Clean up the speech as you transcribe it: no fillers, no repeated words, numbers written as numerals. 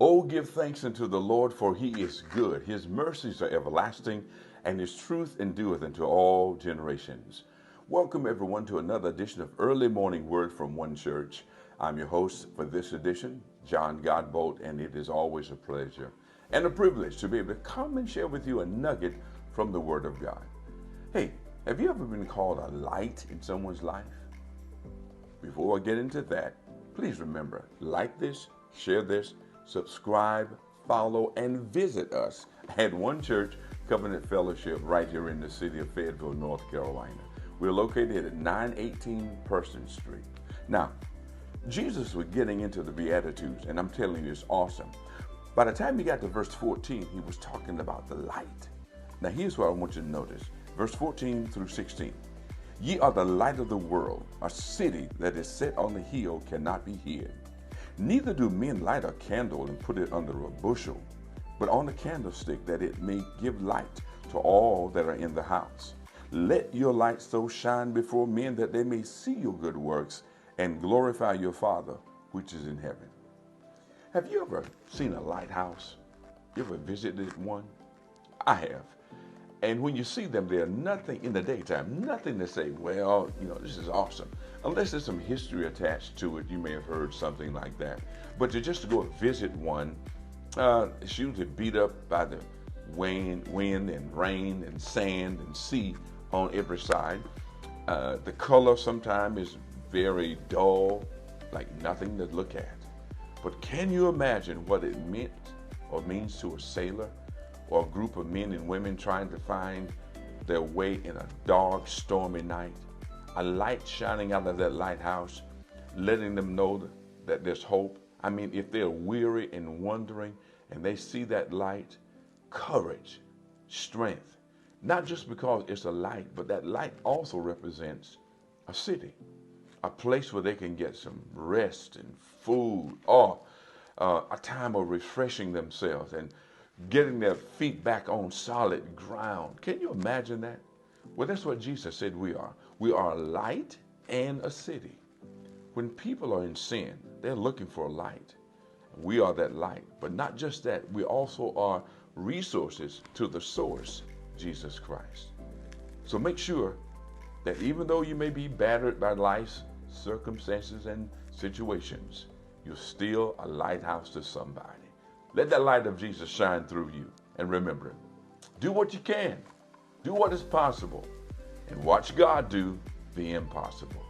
Oh, give thanks unto the Lord, for he is good. His mercies are everlasting, and his truth endureth into all generations. Welcome, everyone, to another edition of Early Morning Word from One Church. I'm your host for this edition, John Godbolt, and it is always a pleasure and a privilege to be able to come and share with you a nugget from the Word of God. Hey, have you ever been called a light in someone's life? Before I get into that, please remember, like this, share this, subscribe, follow, and visit us at One Church Covenant Fellowship right here in the city of Fayetteville, North Carolina. We're located at 918 Person Street. Now, Jesus was getting into the Beatitudes, and I'm telling you, it's awesome. By the time he got to verse 14, he was talking about the light. Now, here's what I want you to notice. Verse 14 through 16. Ye are the light of the world. A city that is set on the hill cannot be hid. Neither do men light a candle and put it under a bushel, but on a candlestick, that it may give light to all that are in the house. Let your light so shine before men that they may see your good works and glorify your Father which is in heaven. Have you ever seen a lighthouse? You ever visited one? I have. And when you see them, there's nothing in the daytime, nothing to say, well, this is awesome. Unless there's some history attached to it, you may have heard something like that. But to go visit one, it's usually beat up by the wind and rain and sand and sea on every side. The color sometimes is very dull, like nothing to look at. But can you imagine what it meant or means to a sailor or a group of men and women trying to find their way in a dark, stormy night? A light shining out of that lighthouse, letting them know that there's hope. I mean, if they're weary and wondering and they see that light, courage, strength, not just because it's a light, but that light also represents a city, a place where they can get some rest and food, or a time of refreshing themselves and getting their feet back on solid ground. Can you imagine that? Well, that's what Jesus said we are. We are a light and a city. When people are in sin, they're looking for a light. We are that light. But not just that, we also are resources to the source, Jesus Christ. So make sure that even though you may be battered by life's circumstances and situations, you're still a lighthouse to somebody. Let that light of Jesus shine through you. And remember, do what you can. Do what is possible. And watch God do the impossible.